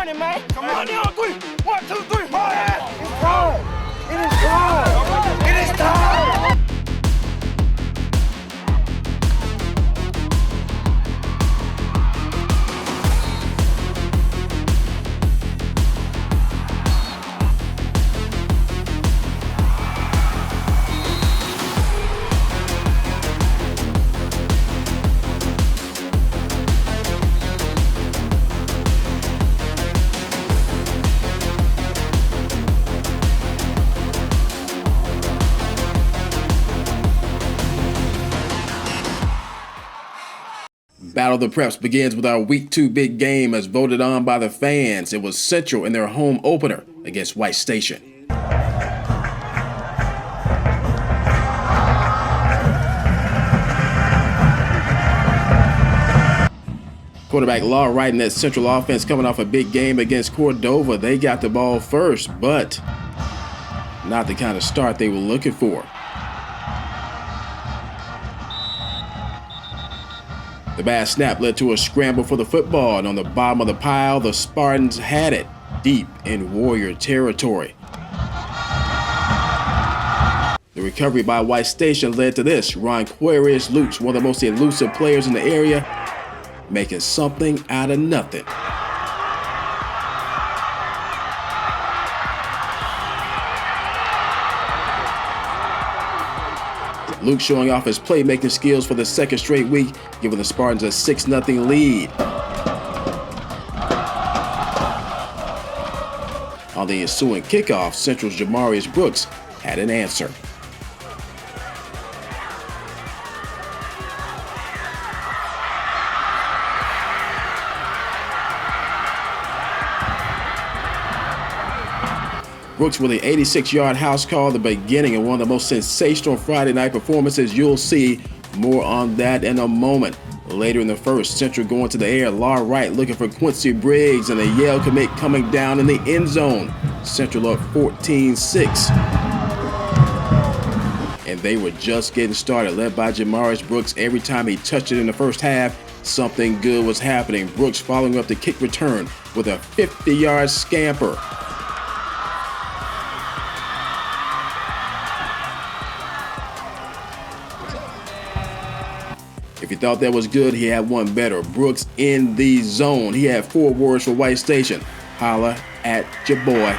money, man. Come on, on 3. 1, 2, 3. It's time. It is time. It is time. Battle of the Preps begins with our Week 2 big game as voted on by the fans. It was Central in their home opener against White Station. Quarterback Law Wright and that Central offense coming off a big game against Cordova. They got the ball first, but not the kind of start they were looking for. The bad snap led to a scramble for the football, and on the bottom of the pile, the Spartans had it deep in Warrior territory. The recovery by White Station led to this. Ronquarius Lukes, one of the most elusive players in the area, making something out of nothing. Luke showing off his playmaking skills for the second straight week, giving the Spartans a 6-0 lead. On the ensuing kickoff, Central's Jamarius Brooks had an answer. Brooks with an 86-yard house call at the beginning and one of the most sensational Friday night performances. You'll see more on that in a moment. Later in the first, Central going to the air. Law Wright looking for Quincy Briggs and a Yale commit coming down in the end zone. Central up 14-6. And they were just getting started, led by Jamarius Brooks. Every time he touched it in the first half, something good was happening. Brooks following up the kick return with a 50-yard scamper. If you thought that was good, he had one better. Brooks in the zone. He had 4 words for White Station. Holla at your boy.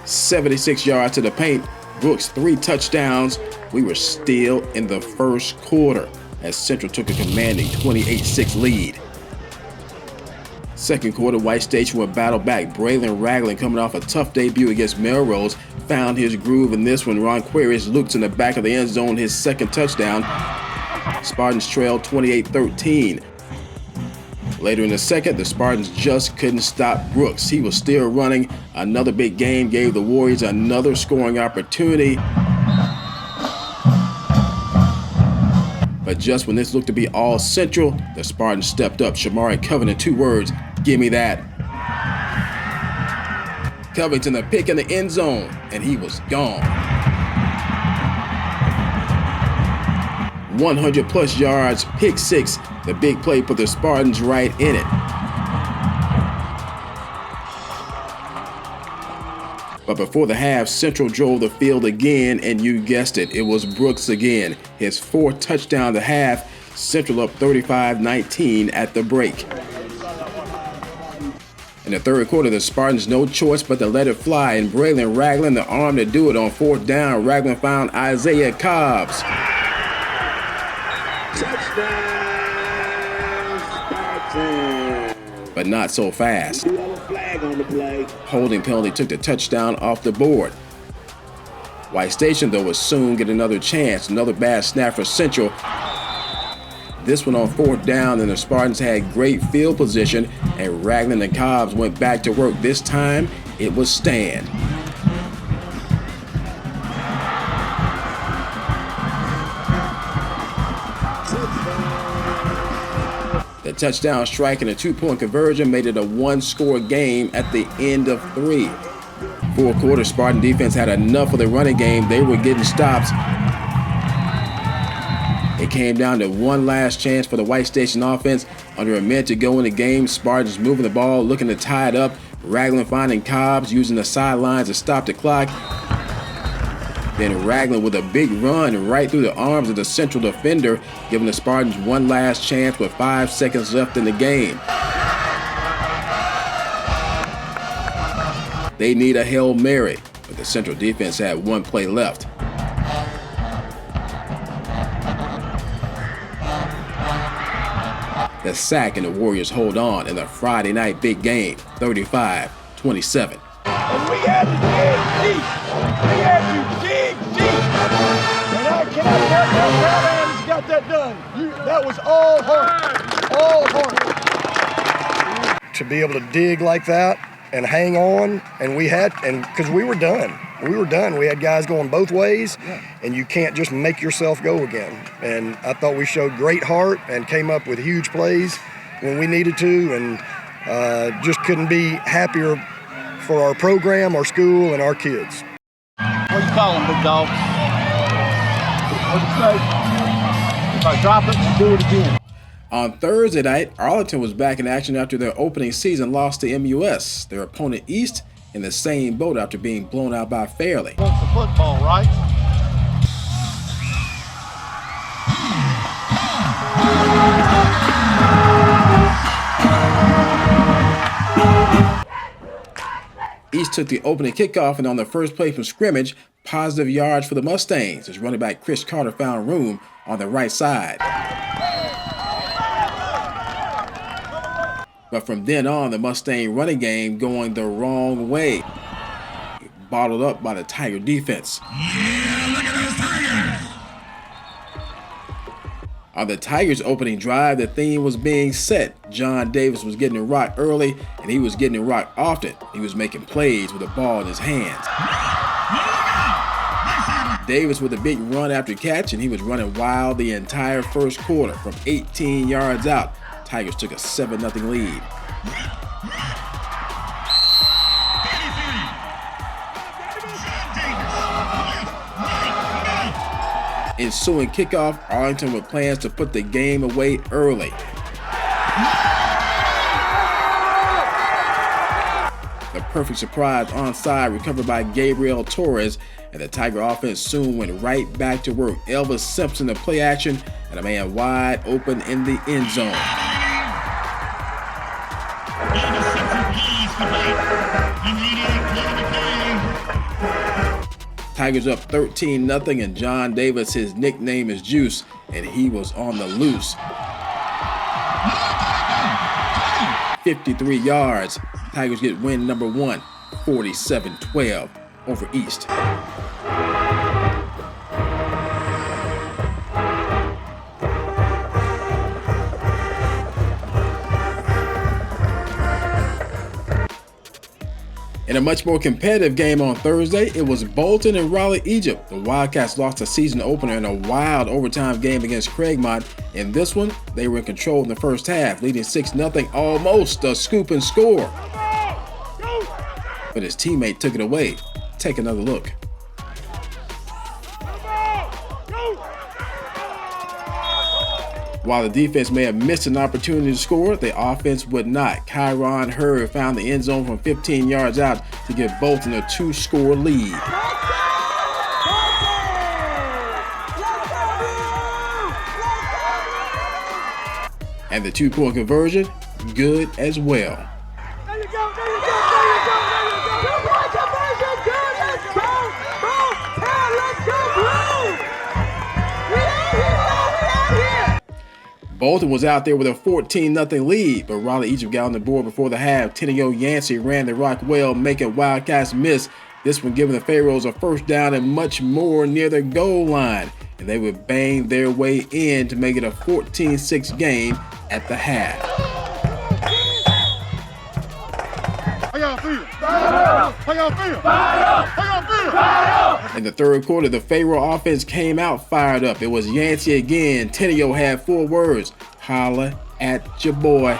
76 yards to the paint. Brooks 3 touchdowns. We were still in the first quarter as Central took a commanding 28-6 lead. Second quarter, White Station would battle back. Braylon Ragland, coming off a tough debut against Melrose, found his groove in this one. Ronquarius Lukes in the back of the end zone, his second touchdown. Spartans trailed 28-13. Later in the second, the Spartans just couldn't stop Brooks. He was still running. Another big game gave the Warriors another scoring opportunity. But just when this looked to be all Central, the Spartans stepped up. Shamari Covington, 2 words, give me that. Covington the pick in the end zone, and he was gone. 100+ yards, pick 6. The big play put the Spartans right in it. But before the half, Central drove the field again, and you guessed it, it was Brooks again. His 4th touchdown to half, Central up 35-19 at the break. In the third quarter, the Spartans no choice but to let it fly, and Braylon Ragland the arm to do it on 4th down. Ragland found Isaiah Cobbs. Touchdown, Spartans. But not so fast. Flag on the play. Holding penalty took the touchdown off the board. White Station, though, would soon get another chance. Another bad snap for Central. This one on 4th down, and the Spartans had great field position, and Ragland and Cobbs went back to work. This time, it was stand. The touchdown strike and a 2-point conversion made it a 1-score game at the end of 3. Fourth quarter, Spartan defense had enough of the running game. They were getting stops. It came down to one last chance for the White Station offense. Under a minute to go in the game, Spartans moving the ball, looking to tie it up. Raglan finding Cobbs, using the sidelines to stop the clock. Then Raglan with a big run right through the arms of the central defender, giving the Spartans one last chance with 5 seconds left in the game. They need a Hail Mary, but the central defense had one play left. The sack, and the Warriors hold on in the Friday night big game, 35-27. And we had to dig deep. We had to dig deep. And I cannot tell how Raleigh got that done. That was all heart. All heart. To be able to dig like that and hang on, and because we were done. We were done. We had guys going both ways, and you can't just make yourself go again. And I thought we showed great heart and came up with huge plays when we needed to, and just couldn't be happier for our program, our school, and our kids. What do you call them, big dog? What'd you say? If I drop it, do it again. On Thursday night, Arlington was back in action after their opening season loss to MUS. Their opponent East in the same boat after being blown out by Fairleigh. Wants the football, right? East took the opening kickoff, and on the first play from scrimmage, positive yards for the Mustangs as running back Chris Carter found room on the right side. But from then on, the Mustang running game going the wrong way. Bottled up by the Tiger defense. Yeah, look at those Tigers! On the Tigers' opening drive, the theme was being set. John Davis was getting it rocked early, and he was getting it rocked often. He was making plays with the ball in his hands. Davis with a big run after catch, and he was running wild the entire first quarter. From 18 yards out, Tigers took a 7-0 lead. Ensuing kickoff, Arlington with plans to put the game away early. The perfect surprise onside recovered by Gabriel Torres, and the Tiger offense soon went right back to work. Elvis Simpson to play action, and a man wide open in the end zone. Tigers up 13-0, and John Davis, his nickname is Juice, and he was on the loose. 53 yards. Tigers get win number 1, 47-12 over East. In a much more competitive game on Thursday, it was Bolton and Raleigh-Egypt. The Wildcats lost a season opener in a wild overtime game against Craigmont. In this one, they were in control in the first half, leading 6-0, almost a scoop and score. But his teammate took it away. Take another look. While the defense may have missed an opportunity to score, the offense would not. Kyron Hurd found the end zone from 15 yards out to give Bolton a 2-score lead. And the 2-point conversion, good as well. There you go, there you go, there you go, there you go. 2-point conversion, good, let's go. Bolton, let's go, blue. We out here. Bolton was out there with a 14-0 lead, but Raleigh-Egypt got on the board before the half. Tenio Yancey ran the rock well, making Wildcats miss. This one giving the Pharaohs a first down and much more near the goal line. And they would bang their way in to make it a 14-6 game at the half. How y'all feel? How y'all feel? How y'all feel? In the third quarter, the Pharaoh offense came out fired up. It was Yancey again. Tenio had 4 words: holla at your boy.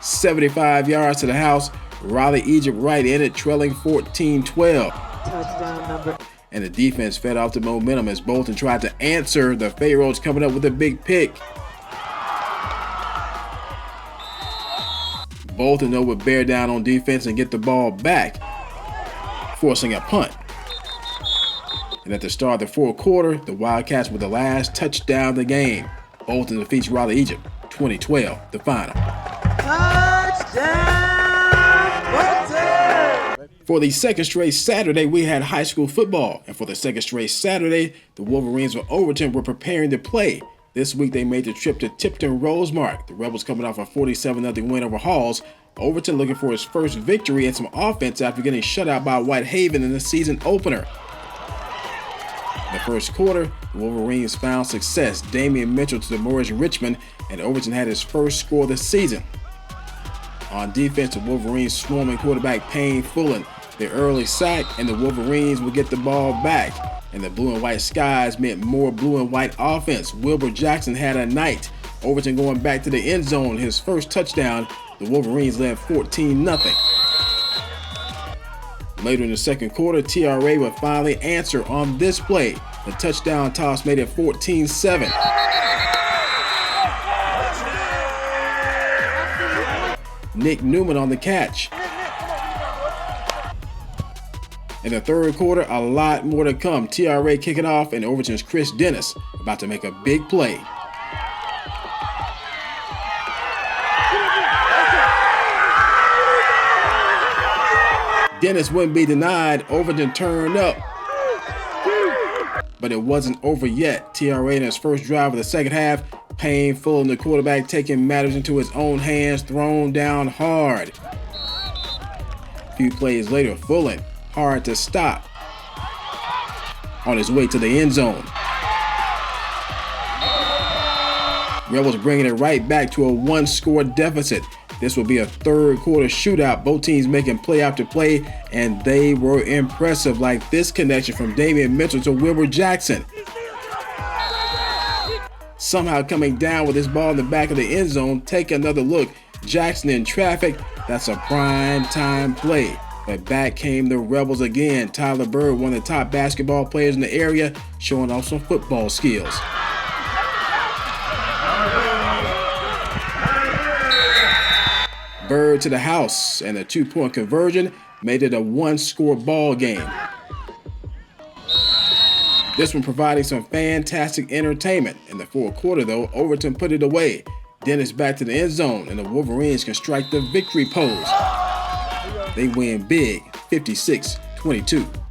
75 yards to the house. Raleigh-Egypt right in it, trailing 14-12. Touchdown number. and the defense fed off the momentum as Bolton tried to answer the Pharaohs coming up with a big pick. Bolton, though, would bear down on defense and get the ball back, forcing a punt. And at the start of the fourth quarter, the Wildcats were the last touchdown of the game. Bolton defeats Raleigh-Egypt, 2012, the final. For the second straight Saturday, we had high school football. And for the second straight Saturday, the Wolverines of Overton were preparing to play. This week, they made the trip to Tipton-Rosemark. The Rebels coming off a 47-0 win over Halls. Overton looking for his first victory and some offense after getting shut out by Whitehaven in the season opener. In the first quarter, the Wolverines found success. Damian Mitchell to demoralize Richmond, and Overton had his first score of the season. On defense, the Wolverines swarming quarterback Payne Fullen. The early sack, and the Wolverines would get the ball back. And the blue and white skies meant more blue and white offense. Wilbur Jackson had a night. Overton going back to the end zone, his first touchdown. The Wolverines led 14-0. Later in the second quarter, TRA would finally answer on this play. The touchdown toss made it 14-7. Nick Newman on the catch. In the third quarter, a lot more to come. TRA kicking off, and Overton's Chris Dennis about to make a big play. Dennis wouldn't be denied. Overton turned up. But it wasn't over yet. TRA in his first drive of the second half. Painful, and the quarterback taking matters into his own hands, thrown down hard. A few plays later, Fullen, hard to stop, on his way to the end zone. Rebels bringing it right back to a one-score deficit. This will be a third quarter shootout. Both teams making play after play, and they were impressive, like this connection from Damian Mitchell to Wilbur Jackson. Somehow coming down with this ball in the back of the end zone. Take another look. Jackson in traffic. That's a prime time play. But back came the Rebels again. Tyler Bird, one of the top basketball players in the area, showing off some football skills. Bird to the house, and a two-point conversion made it a one-score ball game. This one providing some fantastic entertainment. In the fourth quarter, though, Overton put it away. Dennis back to the end zone, and the Wolverines can strike the victory pose. They win big, 56-22.